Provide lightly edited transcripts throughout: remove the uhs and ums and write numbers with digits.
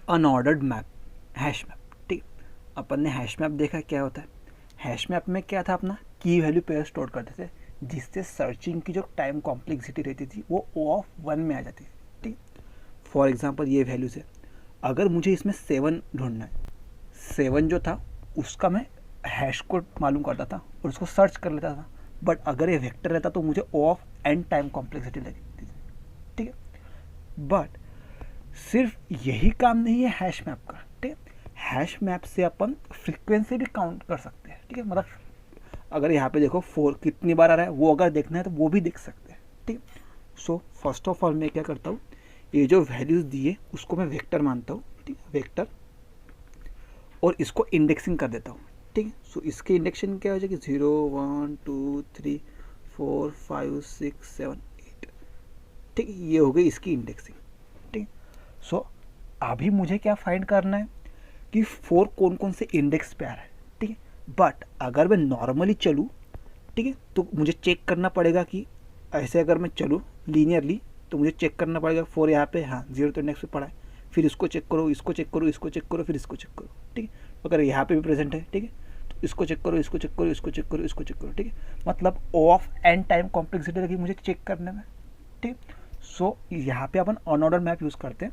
Unordered map, hash map. ठीक, अपन ने hash map देखा क्या होता है। हैश मैप में क्या था, अपना की वैल्यू पेयर स्टोर करते थे, जिससे सर्चिंग की जो टाइम कॉम्प्लेक्सिटी रहती थी वो O(1) में आ जाती थी। ठीक, फॉर एग्जांपल ये वैल्यूज है, अगर मुझे इसमें 7 ढूंढना है, 7 जो था उसका मैं हैश कोड मालूम करता था और उसको सर्च कर लेता था। बट अगर ये वेक्टर रहता तो मुझे O(n) टाइम कॉम्प्लेक्सिटी लगती थी। ठीक है, बट सिर्फ यही काम नहीं है हैश मैप का। ठीक है, हैश मैप से अपन फ्रीक्वेंसी भी काउंट कर सकते हैं। ठीक है, मतलब अगर यहाँ पे देखो 4 कितनी बार आ रहा है वो अगर देखना है तो वो भी देख सकते हैं। ठीक है, सो फर्स्ट ऑफ ऑल मैं क्या करता हूँ, ये जो वैल्यूज दिए उसको मैं वेक्टर मानता हूँ। ठीक है, वेक्टर, और इसको इंडेक्सिंग कर देता हूँ। ठीक है, सो इसके इंडेक्शन क्या हो जाएगी, 0 1 2 3 4 5 6 7 8। ठीक है, ये हो गई इसकी इंडेक्सिंग। ठीक है, सो अभी मुझे क्या फाइंड करना है कि 4 कौन कौन से इंडेक्स पे आ रहा है। ठीक है, बट अगर मैं नॉर्मली चलूँ, ठीक है, तो मुझे चेक करना पड़ेगा कि ऐसे अगर मैं चलूँ लीनियरली तो मुझे चेक करना पड़ेगा 4 यहाँ पे, हाँ 0 तो इंडेक्स पे पड़ा है, फिर इसको चेक करो, इसको चेक करो, इसको चेक करो, फिर इसको चेक करो। ठीक है, अगर यहाँ पे भी प्रेजेंट है, ठीक है, तो इसको चेक करो, इसको चेक करो, इसको चेक करो, इसको चेक करो। ठीक है, मतलब O(n) टाइम कॉम्प्लेक्सिटी लगी मुझे चेक करने में। ठीक, सो यहाँ पे अपन अनऑर्डर मैप यूज़ करते हैं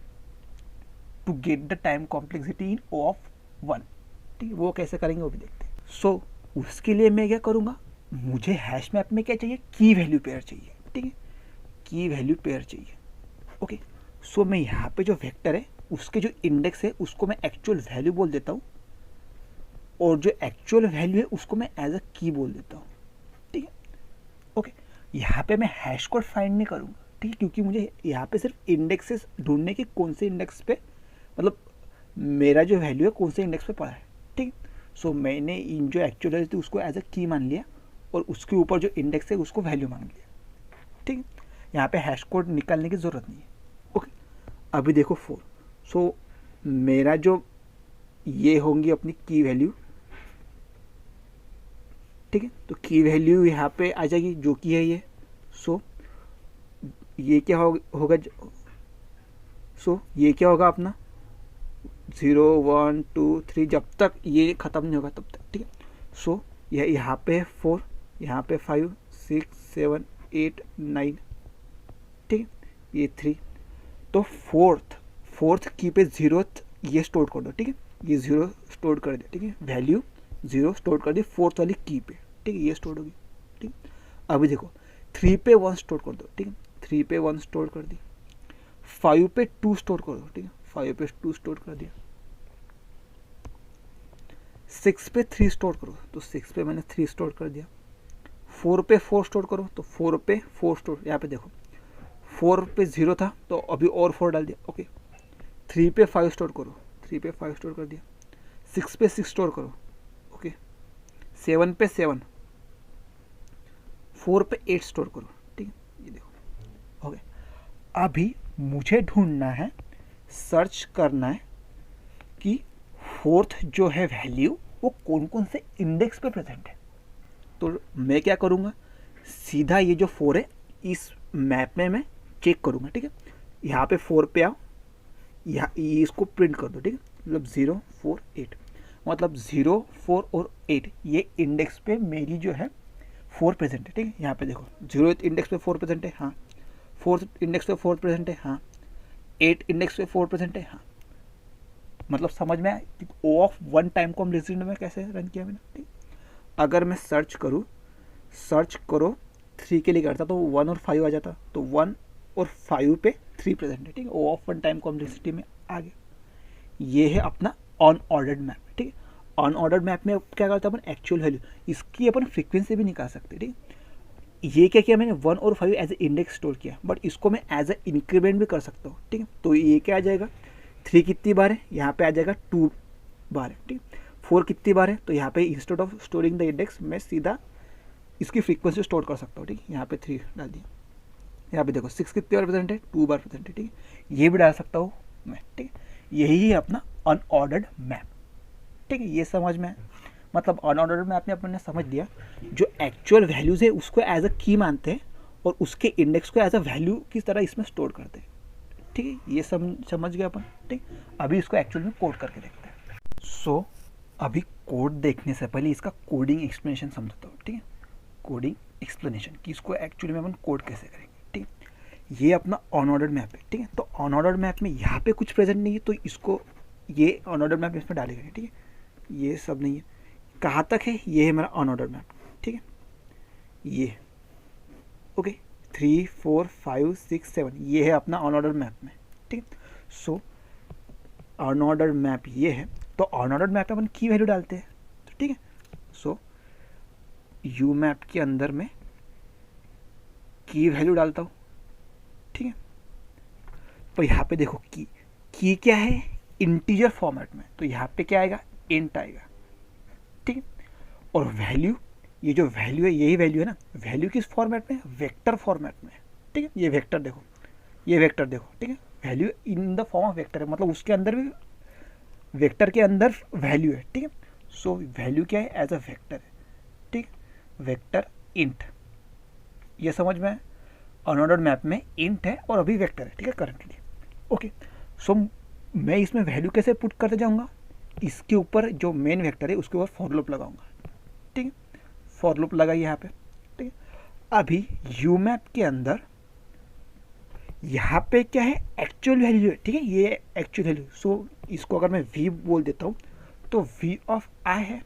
to get the time complexity in O(1). ठीक है, वो कैसे करेंगे वो भी देखते हैं। सो उसके लिए मैं क्या करूँगा, मुझे हैश मैप में क्या चाहिए, की वैल्यू पेयर चाहिए। ठीक है, की वैल्यू पेयर चाहिए। ओके, सो मैं यहाँ पे जो वेक्टर है उसके जो इंडेक्स है उसको मैं एक्चुअल वैल्यू बोल देता हूँ, और जो एक्चुअल वैल्यू है उसको मैं एज अ की बोल देता हूँ। ठीक है, ओके, यहाँ पे मैं हैश कोड फाइंड नहीं करूँगा। ठीक है, क्योंकि मुझे यहाँ पे सिर्फ इंडेक्सेस ढूंढने की कौन से इंडेक्स पे, मतलब मेरा जो वैल्यू है कौन से इंडेक्स पे पड़ा है। ठीक, सो मैंने इन जो एक्चुअल वैल्यू थी उसको एज अ की मान लिया और उसके ऊपर जो इंडेक्स है उसको वैल्यू मान लिया। ठीक है, यहाँ पे हैश कोड निकालने की ज़रूरत नहीं है। ओके, अभी देखो 4, सो मेरा जो ये होंगी अपनी की वैल्यू। ठीक है, तो की वैल्यू यहाँ पे आ जाएगी जो कि है ये। सो ये क्या होगा, सो ये क्या होगा अपना 0 1 2 3, जब तक ये ख़त्म नहीं होगा तब तक। ठीक है, सो यह यहाँ पे 4, यहाँ पे 5 6 7 8 9। ठीक है, ये 3, तो फोर्थ की पे 0 ये स्टोर कर दो। ठीक है, ये 0 स्टोर कर दिया। ठीक है, वैल्यू 0 स्टोर कर दी फोर्थ वाली की पे। ठीक है, ये स्टोर होगी। ठीक, अभी देखो 3 पे 1 स्टोर कर दो। ठीक है, 3 पे 1 स्टोर कर दी, 5 पे 2 स्टोर कर दो। ठीक है, 5 पे 2 स्टोर कर दिया, 6 पे 3 स्टोर करो, तो 6 पे मैंने 3 स्टोर कर दिया। 4 पे 4 स्टोर करो, तो 4 पे 4 स्टोर, यहाँ पे देखो 4 पे 0 था तो अभी और 4 डाल दिया। ओके, 3 पे 5 स्टोर करो, 3 पे 5 स्टोर कर दिया। 6 पे 6 स्टोर करो। ओके, 7 पे 7, 4 पे 8 स्टोर करो। ठीक है, ये देखो। ओके, अभी मुझे ढूंढना है, सर्च करना है कि फोर्थ जो है वैल्यू वो कौन कौन से इंडेक्स पे प्रेजेंट है। तो मैं क्या करूँगा, सीधा ये जो 4 है इस मैप में मैं चेक करूँगा। ठीक है, यहाँ पे 4 पे आओ, यहाँ इसको प्रिंट कर दो। ठीक है, मतलब 0 4 8, मतलब 0 4 और 8 ये इंडेक्स पे मेरी जो है 4 प्रेजेंट है। ठीक है, यहाँ पे देखो 0th इंडेक्स पे 4 प्रेजेंट है, हाँ 4th इंडेक्स पे 4 प्रेजेंट है, हाँ 8 इंडेक्स पे 4 प्रेजेंट है, हाँ। मतलब समझ में आया कि O(1) टाइम कॉम्प्लेक्सिटी में कैसे रन किया मैंने। ठीक, अगर मैं सर्च करूँ, सर्च करो 3 के लिए करता तो 1 और 5 आ जाता, तो 1 और 5 पे 3 प्रेजेंट है। ठीक है, O(1) टाइम कॉम्प्लेक्सिटी में आ गया। ये है अपना अनऑर्डर्ड मैप। ठीक है, अनऑर्डर्ड मैप में क्या करता है अपन, एक्चुअल वैल्यू, इसकी अपन फ्रीक्वेंसी भी निकाल सकते हैं। ठीक है, ये क्या किया मैंने, 1 और 5 एज ए इंडेक्स स्टोर किया, बट इसको मैं एज ए इंक्रीमेंट भी कर सकता हूँ। ठीक है, तो ये क्या आ जाएगा, 3 कितनी बार है, यहाँ पे आ जाएगा 2 बार है। ठीक, 4 कितनी बार है, तो यहाँ पे instead of storing the index मैं सीधा इसकी फ्रीक्वेंसी स्टोर कर सकता हूँ। ठीक, यहाँ पे 3 डाल दिया। यहाँ पे देखो 6 कितनी बार प्रेजेंट है, 2 बार प्रेजेंट है। ठीक है, ये भी डाल सकता हूँ मैं। ठीक है, यही है अपना अनऑर्डर्ड मैप। ठीक है, ये समझ में, मतलब अनऑर्डर्ड मैप में अपन ने समझ लिया, जो एक्चुअल वैल्यूज़ है उसको एज अ की मानते हैं और उसके इंडेक्स को एज अ वैल्यू की तरह इसमें स्टोर करते हैं। ठीक है, ये समझ गए अपन। ठीक, अभी इसको एक्चुअल में कोड करके देखते हैं। सो अभी कोड देखने से पहले इसका कोडिंग एक्सप्लेनेशन समझता हूँ। ठीक है, कोडिंग एक्सप्लेनेशन कि इसको एक्चुअली में अपन कोड कैसे करेंगे। ठीक है, ये अपना अनऑर्डर्ड मैप है। ठीक है, तो अनऑर्डर्ड मैप में यहाँ पे कुछ प्रेजेंट नहीं है, तो इसको ये अनऑर्डर्ड मैप इसमें डालेंगे। ठीक है, ये सब नहीं है, कहाँ तक है, ये है मेरा अनऑर्डर्ड मैप। ठीक है, ये ओके 3 4 5 6 7 ये है अपना अनऑर्डर्ड मैप में। ठीक है, सो अनऑर्डर्ड मैप ये है, तो अनऑर्डर्ड मैप में अपन की वैल्यू डालते हैं। तो ठीक है, सो यू मैप के अंदर में की वैल्यू डालता हूँ। ठीक है, तो यहाँ पे देखो की क्या है, इंटीजर फॉर्मेट में, तो यहाँ पे क्या आएगा, इंट आएगा। ठीक है, और वैल्यू, ये जो वैल्यू है यही वैल्यू है ना, वैल्यू किस फॉर्मेट में, वेक्टर फॉर्मेट में। ठीक है, ये वेक्टर देखो, ये वेक्टर देखो। ठीक है, value in the form of vector है, मतलब उसके अंदर भी वेक्टर के अंदर वैल्यू है। ठीक है, सो वैल्यू क्या है, एज अ वेक्टर है। ठीक, वेक्टर इंट, ये समझ में, अनऑर्डर्ड मैप में इंट है और अभी वेक्टर है। ठीक है, करंटली। ओके, सो मैं इसमें वैल्यू कैसे पुट करते जाऊंगा, इसके ऊपर जो मेन वेक्टर है उसके ऊपर फॉर लूप लगाऊंगा। ठीक है, फॉर लूप लगाइए यहाँ पे। ठीक है, अभी यू मैप के अंदर यहाँ पे क्या है, एक्चुअल वैल्यू है। ठीक है, ये एक्चुअल वैल्यू, सो इसको अगर मैं वी बोल देता हूँ तो वी ऑफ आई है,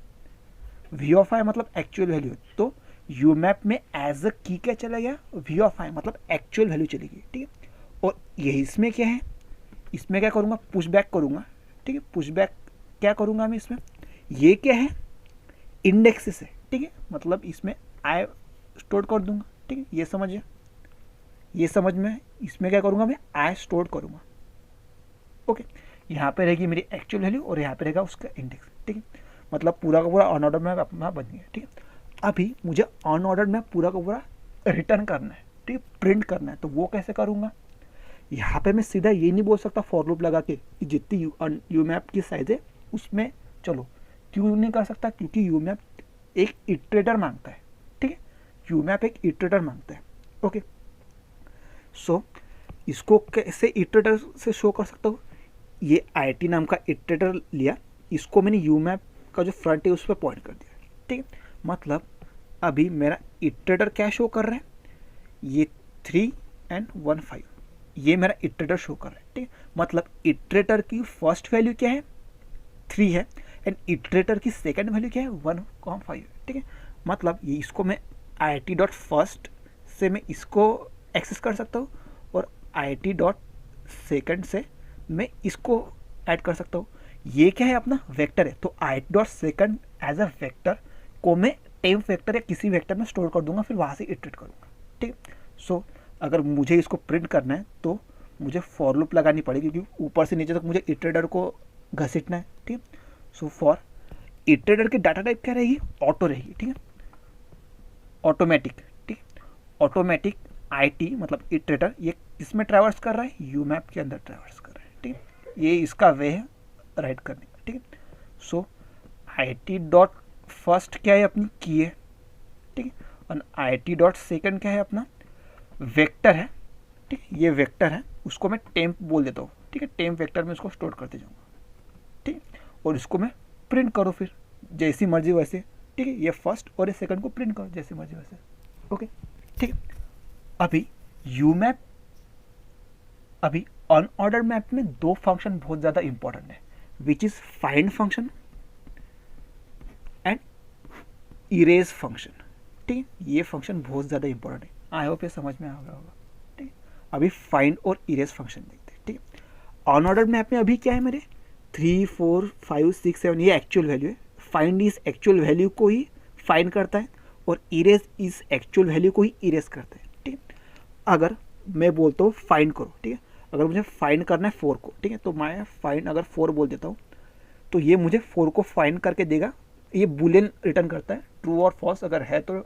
वी ऑफ आई मतलब एक्चुअल वैल्यू। तो यू मैप में एज अ की क्या चला गया, वी ऑफ आई मतलब एक्चुअल वैल्यू चली गई। ठीक है, और ये इसमें क्या है, इसमें क्या करूँगा, पुश बैक करूँगा। ठीक है, पुश बैक क्या करूँगा मैं इसमें, ये क्या है, इंडेक्सेस है। ठीक है, मतलब इसमें आई स्टोर कर दूंगा। ठीक है, ये समझिए, ये समझ में, इसमें क्या करूँगा मैं, आई स्टोर करूँगा। ओके, यहाँ पे रहेगी मेरी एक्चुअल वैल्यू और यहाँ पे रहेगा उसका इंडेक्स। ठीक है, मतलब पूरा का पूरा अनऑर्डर्ड मैप अपना बन गया। ठीक है, अभी मुझे अनऑर्डर्ड मैप पूरा का पूरा रिटर्न करना है। ठीक है, प्रिंट करना है, तो वो कैसे करूँगा, यहाँ पे मैं सीधा ये नहीं बोल सकता फॉर लूप लगा के कि जितनी यू मैप की साइज है उसमें चलो, क्यों नहीं कर सकता, क्योंकि यू मैप एक इटरेटर मांगता है। ठीक है, यू मैप एक इटरेटर मांगता है। ओके, सो इसको कैसे इटरेटर से शो कर सकता हूँ, ये IT नाम का इटरेटर लिया, इसको मैंने यू मैप का जो फ्रंट है उस पर पॉइंट कर दिया। ठीक है, मतलब अभी मेरा इटरेटर क्या शो कर रहा है, ये 3 and 1 5 ये मेरा इटरेटर शो कर रहा है। ठीक है, मतलब इटरेटर की फर्स्ट वैल्यू क्या है, 3 है, एंड इटरेटर की सेकंड वैल्यू क्या है, 1,5 है। ठीक है, मतलब ये इसको मैं IT.first से मैं इसको एक्सेस कर सकता हूँ और IT.second से मैं इसको ऐड कर सकता हूँ। ये क्या है, अपना वेक्टर है, तो IT.second एज अ वेक्टर को मैं टेम्प वेक्टर या किसी वेक्टर में स्टोर कर दूंगा, फिर वहाँ से इटरेट करूँगा। ठीक है, सो अगर मुझे इसको प्रिंट करना है तो मुझे फॉर लूप लगानी पड़ेगी, क्योंकि ऊपर से नीचे तक मुझे इटरेटर को घसीटना है। ठीक है, सो फॉर इटरेटर की डाटा टाइप क्या रहेगी, ऑटो रहेगी। ठीक है, ऑटोमेटिक। ठीक, ऑटोमेटिक IT मतलब इटरेटर, ये इसमें ट्रैवर्स कर रहा है, यू मैप के अंदर ट्रैवर्स कर रहा है। ठीक है, ये इसका वे है राइट करने का। ठीक है, सो IT.first क्या है, अपनी की है। ठीक है, और IT.second क्या है, अपना वेक्टर है। ठीक है, ये वेक्टर है, उसको मैं टेम्प बोल देता हूँ। ठीक है, टेम्प वेक्टर में इसको स्टोर करते जाऊँगा। ठीक है, और इसको मैं प्रिंट करो फिर जैसी मर्जी वैसे। ठीक है, ये फर्स्ट और ये सेकंड को प्रिंट करो जैसी मर्जी वैसे। ओके, ठीक है, अभी यू मैप, अभी अनऑर्डर्ड मैप में दो फंक्शन बहुत ज़्यादा इंपॉर्टेंट है, which is find function and erase function. ठीक है, ये फंक्शन बहुत ज़्यादा इंपॉर्टेंट है, आई होप ये समझ में आ गया होगा। ठीक है, अभी फाइंड और इरेज फंक्शन देखते हैं। ठीक है, अनऑर्डर्ड मैप में अभी क्या है मेरे 3 4 5 6 7 ये एक्चुअल वैल्यू है। फाइंड इस एक्चुअल वैल्यू को ही फाइंड करता है और इरेज इस एक्चुअल वैल्यू को ही इरेज करता है। ठीक है, अगर मैं बोलता हूँ फाइंड करो, ठीक है, अगर मुझे फाइंड करना है 4 को, ठीक है, तो मैं फाइंड अगर 4 बोल देता हूँ तो ये मुझे 4 को फाइंड करके देगा। ये बुलियन रिटर्न करता है, ट्रू और फॉल्स, अगर है तो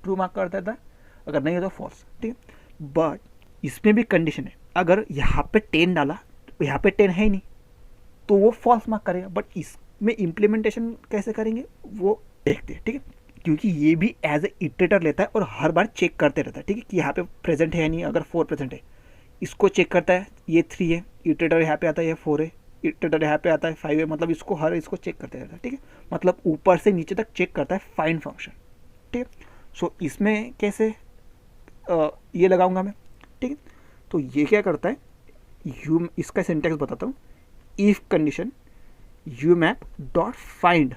ट्रू मार्क कर देता है, अगर नहीं है तो फॉल्स। ठीक है, बट इसमें भी कंडीशन है, अगर यहाँ पे 10 डाला तो यहाँ पे 10 है ही नहीं तो वो फॉल्स मार्क करेगा। बट इसमें इम्प्लीमेंटेशन कैसे करेंगे वो देखते हैं। ठीक है, क्योंकि ये भी एज ए इटरेटर लेता है और हर बार चेक करते रहता है। ठीक है, कि यहाँ पे प्रेजेंट है या नहीं, अगर 4 प्रेजेंट है इसको चेक करता है, ये 3 है, इटरेटर यहाँ पे आता है ये 4 है, इटरेटर यहाँ पे आता है 5 है, मतलब इसको हर इसको चेक करते रहता है, ठीक है। मतलब ऊपर से नीचे तक चेक करता है फाइंड फंक्शन, ठीक है। सो इसमें कैसे ये लगाऊंगा मैं, ठीक है। तो ये क्या करता है, यू, इसका सिंटैक्स बताता हूँ, if condition u map dot find,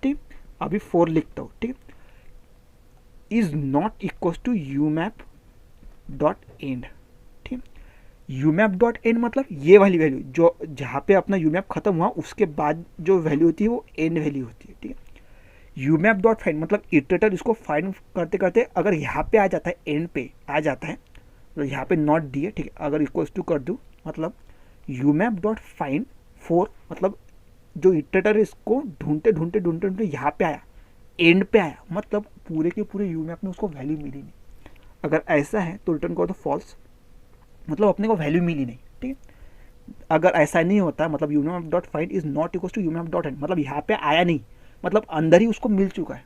ठीक, अभी 4 लिखता हूँ, ठीक है, is not equal to u map dot end, ठीक। यू मैप डॉट एंड मतलब ये वाली वैल्यू जो जहाँ पे अपना यू मैप खत्म हुआ उसके बाद जो वैल्यू होती है वो एंड वैल्यू होती है, ठीक है। यू मैप डॉट फाइंड मतलब इटरेटर इसको फाइंड करते करते अगर यहाँ पे आ जाता है, एंड पे आ जाता है, तो यहाँ पे नॉट डी है, ठीक है, अगर इक्वल्स टू कर दूँ मतलब यू मैप डॉट फाइंड 4 मतलब जो इटरेटर इसको ढूंढते ढूंढते ढूंढते ढूंढते यहाँ पे आया, एंड पे आया, मतलब पूरे के पूरे यू मैप में उसको वैल्यू मिली नहीं। अगर ऐसा है तो रिटर्न करो तो फॉल्स, मतलब अपने को वैल्यू मिली नहीं, ठीक है। अगर ऐसा नहीं होता मतलब u map dot find is not equal to u map dot end मतलब यहाँ पे आया नहीं, मतलब अंदर ही उसको मिल चुका है,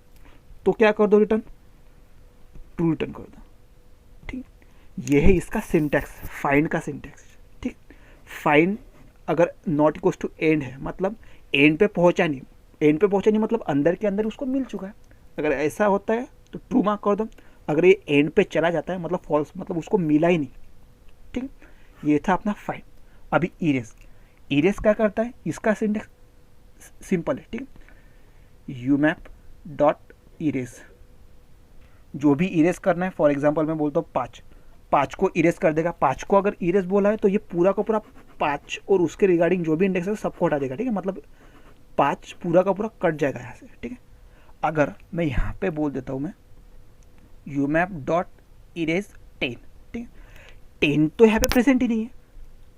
तो क्या कर दो, रिटर्न ट्रू रिटर्न कर दो, ठीक। ये है इसका सिंटैक्स, फाइंड का सिंटैक्स, ठीक। फाइंड अगर नॉट इक्वल टू एंड है मतलब एंड पे पहुंचा नहीं, एंड पे पहुंचा नहीं मतलब अंदर के अंदर उसको मिल चुका है। अगर ऐसा होता है तो ट्रू मार्क कर दो, अगर ये एंड पे चला जाता है मतलब फॉल्स, मतलब उसको मिला ही नहीं, ठीक। ये था अपना फाइंड। अभी इरेज, इरेज क्या करता है, इसका सिंटैक्स सिंपल है, ठीक है। यू मैप डॉट इरेज, जो भी इरेज करना है, फॉर एग्जांपल मैं बोलता हूँ 5 को इरेज कर देगा, 5 को अगर इरेज बोला है तो ये पूरा का पूरा 5 और उसके रिगार्डिंग जो भी इंडेक्स है सबको हटा देगा, ठीक है, मतलब 5 पूरा का पूरा कट जाएगा यहाँ से, ठीक है। अगर मैं यहाँ पे बोल देता हूँ मैं यू मैप डॉट इरेज 10, ठीक है, 10 तो यहाँ पे प्रेजेंट ही नहीं है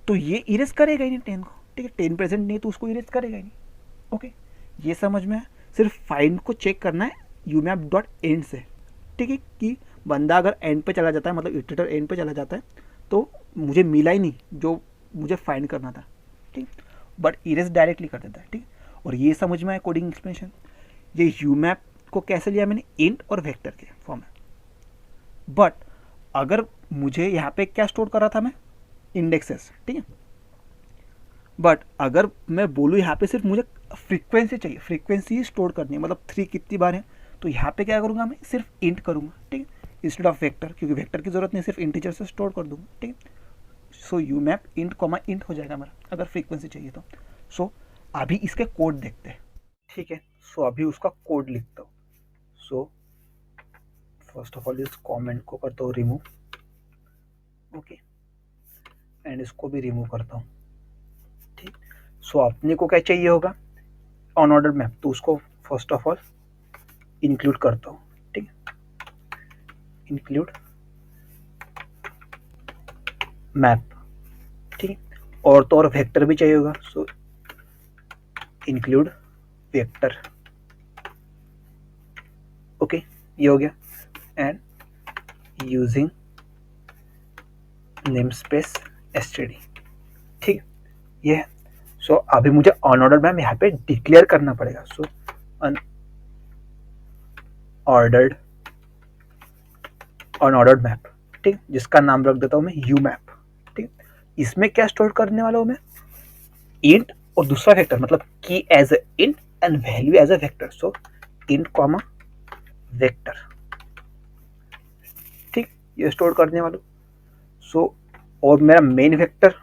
तो ये इरेज करेगा ही नहीं 10 को, ठीक है, 10 प्रेजेंट नहीं है तो उसको इरेज करेगा ही नहीं। ओके, ये समझ में है। सिर्फ फाइंड को चेक करना है यू मैप डॉट एंड से, ठीक है, कि बंदा अगर एंड पे चला जाता है मतलब इटरेटर एंड पे चला जाता है तो मुझे मिला ही नहीं जो मुझे फाइंड करना था, ठीक, बट इरेज डायरेक्टली कर देता है, ठीक। और ये समझ में आया कोडिंग एक्सप्लेनेशन। ये यू मैप को कैसे लिया मैंने, इंट और वेक्टर के फॉर्म में। बट अगर मुझे यहाँ पे क्या स्टोर कर रहा था मैं, इंडेक्सेस, ठीक है। बट अगर मैं बोलूँ यहाँ पे सिर्फ मुझे फ्रीक्वेंसी चाहिए, फ्रीक्वेंसी ही स्टोर करनी है, मतलब 3 कितनी बार है, तो यहाँ पे क्या करूँगा मैं, सिर्फ इंट करूँगा, ठीक है, इंस्टेड ऑफ वेक्टर, क्योंकि वेक्टर की जरूरत नहीं, सिर्फ इंटीजर से स्टोर कर दूँगा, ठीक है। So u map int comma int हो जाएगा मेरा अगर फ्रीक्वेंसी चाहिए तो। सो अभी इसके कोड देखते हैं, ठीक है। सो अभी उसका कोड लिखता हूँ। सो फर्स्ट ऑफ ऑल इस कॉमेंट को करता हूँ रिमूव, ओके, एंड इसको भी रिमूव करता हूँ, ठीक। सो अपने को क्या चाहिए होगा, ऑन ऑर्डर मैप, तो उसको फर्स्ट ऑफ ऑल इंक्लूड करता हूँ, ठीक है, इंक्लूड मैप, ठीक है। और तो और वेक्टर भी चाहिए होगा, सो इंक्लूड वेक्टर, ओके, ये हो गया। And using name space STD, ठीक, ये है। सो अभी मुझे ऑन ऑर्डर मैप यहाँ पे डिक्लेयर करना पड़ेगा। सो अनऑर्डर्ड अनऑर्डर्ड मैप, ठीक, जिसका नाम रख देता हूँ मैं यू मैप, ठीक। इसमें क्या स्टोर करने वाला हूँ मैं, इंट और दूसरा वेक्टर, मतलब की as a int and value as a vector. So int comma vector, ठीक, ये स्टोर करने वाला। सो और मेरा main vector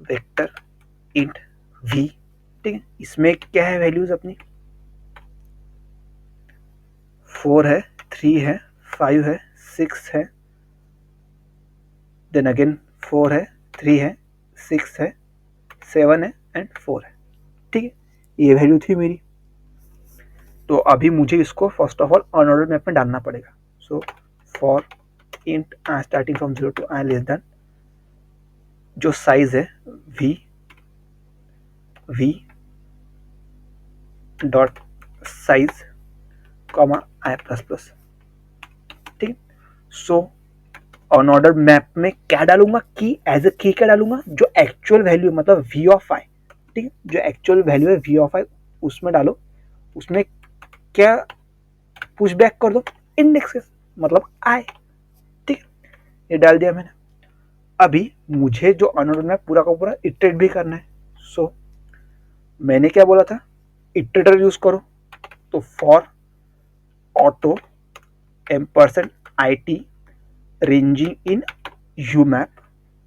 vector int v, ठीक है, इसमें क्या है वैल्यूज अपनी, 4 है, 3 है, 5 है, 6 है, देन अगेन 4 है, 3 है, 6 है, 7 है एंड 4 है, ठीक है, ये वैल्यू थी मेरी। तो अभी मुझे इसको first of all unordered map में डालना पड़ेगा। So for int i starting from 0 to i less than, जो साइज है v dot size comma i plus plus, ठीक। सो अनऑर्डर्ड मैप में क्या डालूंगा, की एज ए की क्या डालूंगा, जो एक्चुअल वैल्यू मतलब वी ऑफ आई, ठीक है, जो एक्चुअल वैल्यू है वी ऑफ आई उसमें डालो। उसमें क्या पुश बैक कर दो, इंडेक्स मतलब आई, ठीक, ये डाल दिया मैंने। अभी मुझे जो अननोन है पूरा का पूरा इटरेट भी करना है। सो मैंने क्या बोला था, इटरेटर यूज करो। तो for auto ampersand I T ranging in you map,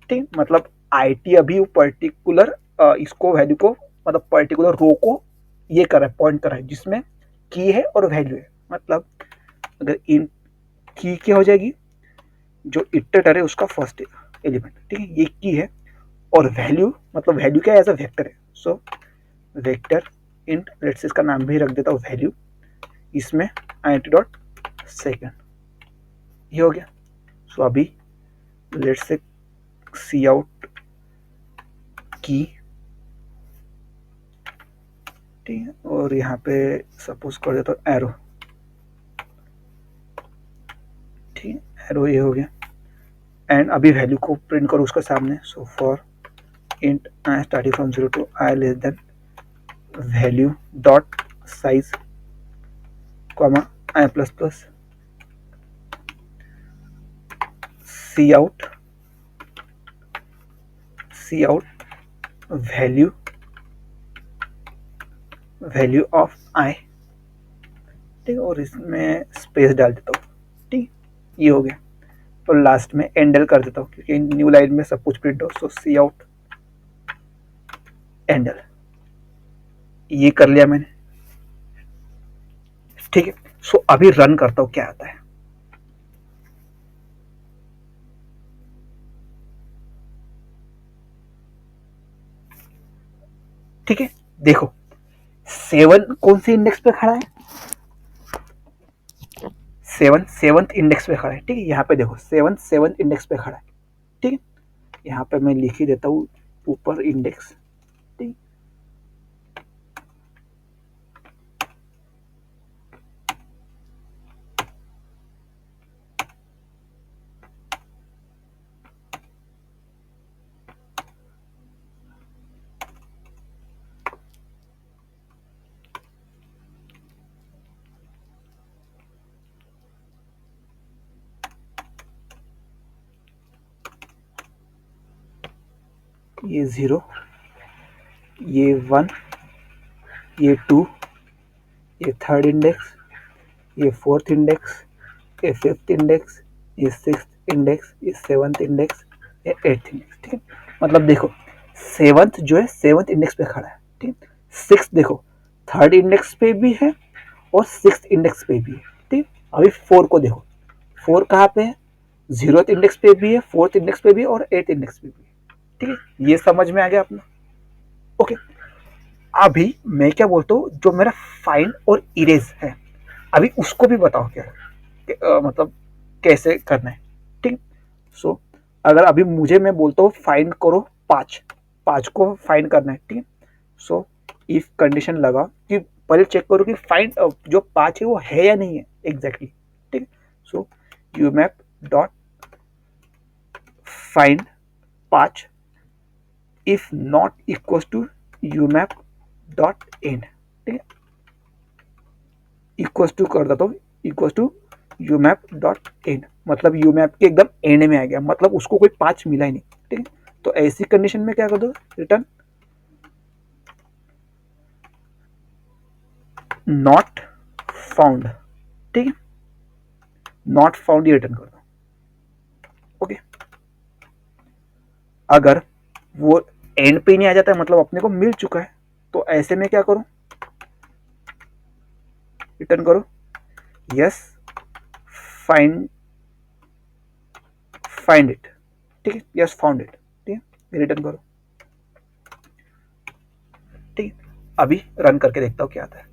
ठीक, मतलब आई टी अभी वो पर्टिकुलर इसको वैल्यू को, मतलब पर्टिकुलर रो को ये कर रहा है, पॉइंट कर रहा है, जिसमें की है और वैल्यू है। मतलब अगर इन की क्या हो जाएगी, जो इटरेटर है उसका फर्स्ट एलिमेंट, ठीक है, ये की है। और वैल्यू मतलब वैल्यू क्या है, एज अ वेक्टर है। So vector int, let's say इसका नाम भी रख देता हूँ वैल्यू, इसमें आईटी डॉट सेकेंड, ये हो गया। सो अभी लेट्स से सी आउट की, ठीक है, और यहाँ पे सपोज कर देता हूँ एरो, ठीक है, एरो ये हो गया। एंड अभी वैल्यू को प्रिंट करो उसके सामने। So for int i starting from 0 to i less than value dot size comma i plus plus C out value of i, ठीक है, और इसमें स्पेस डाल देता हूँ, ठीक, ये हो गया। तो लास्ट में एंडल कर देता हूँ क्योंकि न्यू लाइन में सब कुछ प्रिंट हो। सो सी आउट एंडल, ये कर लिया मैंने, ठीक है। सो अभी रन करता हूँ, क्या आता है, ठीक है। देखो 7 कौन सी इंडेक्स पे खड़ा है, 7 सेवंथ इंडेक्स पे खड़ा है, ठीक है। यहाँ पे देखो 7 सेवंथ इंडेक्स पे खड़ा है, ठीक है। यहाँ पे मैं लिख ही देता हूँ ऊपर इंडेक्स, ठीक, ये 0, ये 1, ये 2, ये थर्ड इंडेक्स, ये फोर्थ इंडेक्स, ये फिफ्थ इंडेक्स, ये सिक्स्थ इंडेक्स, ये सेवंथ इंडेक्स, ये एट्थ इंडेक्स, ठीक है। मतलब देखो सेवंथ जो है सेवंथ इंडेक्स पे खड़ा है, ठीक है। सिक्स देखो थर्ड इंडेक्स पे भी है और सिक्स्थ इंडेक्स पे भी है, ठीक। अभी 4 को देखो, 4 कहाँ पे है, जीरोथ इंडेक्स पे भी है, फोर्थ इंडेक्स पे भी है और एट्थ इंडेक्स पे भी है, ठीक है। ये समझ में आ गया अपना, ओके। अभी मैं क्या बोलता हूँ, जो मेरा फाइंड और इरेज है, अभी उसको भी बताओ क्या मतलब कैसे करना है, ठीक। सो अगर अभी मुझे मैं बोलता हूँ फाइंड करो 5, 5 को फाइंड करना है, ठीक है। सो इफ कंडीशन लगा कि पहले चेक करो कि फाइंड जो 5 है वो है या नहीं है एग्जैक्टली, ठीक है। So u map dot find 5 if not equal to u map dot end, ठीक है। इक्वल टू कर देता हूँ, equal to u map dot end, मतलब यू मैप के एकदम एंड में आ गया, मतलब उसको कोई 5 मिला ही नहीं, ठीक है। तो ऐसी कंडीशन में क्या कर दो, रिटर्न नॉट फाउंड, ठीक है, नॉट फाउंड ये रिटर्न कर दो, ओके। अगर वो एंड पे नहीं आ जाता है मतलब अपने को मिल चुका है, तो ऐसे में क्या करो, रिटर्न करो यस फाइंड इट, ठीक है, यस फाउंड इट, ठीक है, रिटर्न करो, ठीक है। अभी रन करके देखता हूँ क्या आता है,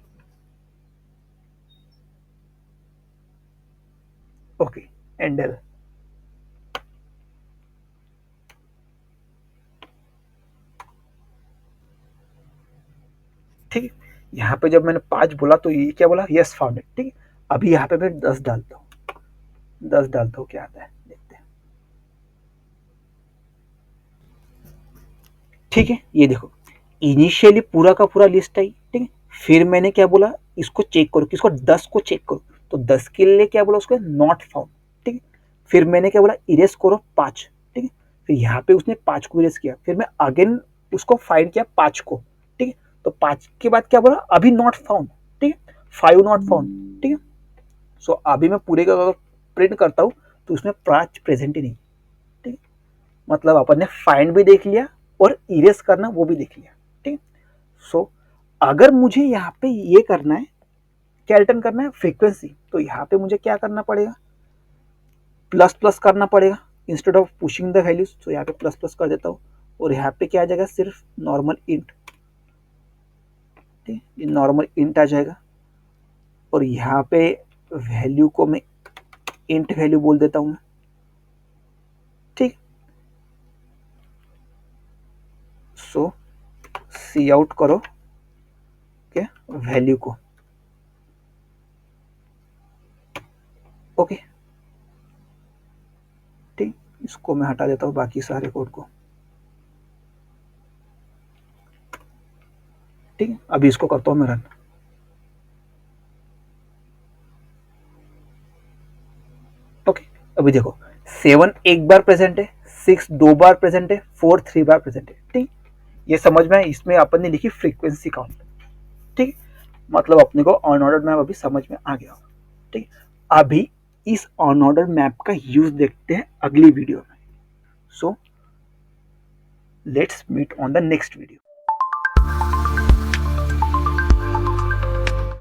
ओके, एंडल, ठीक है। यहाँ पे जब मैंने 5 बोला तो ये क्या बोला, यस फाउंड इट, ठीक है। अभी यहाँ पे मैं 10 डालता हूँ, 10 डालता हूँ, क्या आता है देखते हैं, ठीक है। ये देखो इनिशियली पूरा का पूरा लिस्ट आई, ठीक है। फिर मैंने क्या बोला, इसको चेक करो, किसको, 10 को चेक करो, तो 10 के लिए क्या बोला उसको, नॉट फाउंड, ठीक है। फिर मैंने क्या बोला, इरेज करो 5, ठीक है। फिर यहाँ पे उसने 5 को इरेज किया, फिर मैं अगेन उसको फाइंड किया 5 को, ठीक है। तो 5 के बाद क्या बोला, अभी नॉट फाउंड, ठीक है, 5 नॉट फाउंड, ठीक है। सो अभी मैं पूरे का अगर प्रिंट करता हूँ तो उसमें 5 प्रेजेंट ही नहीं, ठीक है। मतलब अपन ने फाइंड भी देख लिया और इरेज करना वो भी देख लिया, ठीक है। सो अगर मुझे यहाँ पे ये करना है, क्या रिटर्न करना है, फ्रीक्वेंसी, तो यहाँ पे मुझे क्या करना पड़ेगा, प्लस प्लस करना पड़ेगा instead of pushing the values. तो यहाँ पे प्लस प्लस कर देता हूँ और यहाँ पे क्या आ जाएगा, सिर्फ नॉर्मल इंट, ठीक है, नॉर्मल इंट आ जाएगा। और यहाँ पे वैल्यू को मैं इंट वैल्यू बोल देता हूँ, ठीक। सो सी आउट करो क्या, वैल्यू को, ओके, ठीक। इसको मैं हटा देता हूँ बाकी सारे कोड को, ठीक है। अभी इसको करता हूँ मैं रन, ओके। अभी देखो 7 एक बार प्रेजेंट है, 6 2 बार प्रेजेंट है, 4 3 बार प्रेजेंट है, ठीक। ये समझ में, इसमें अपन ने लिखी फ्रीक्वेंसी काउंट, ठीक। मतलब अपने को अनऑर्डर्ड मैप अभी समझ में आ गया, ठीक। अभी इस अनऑर्डर्ड मैप का यूज देखते हैं अगली वीडियो में। So let's meet on the next video.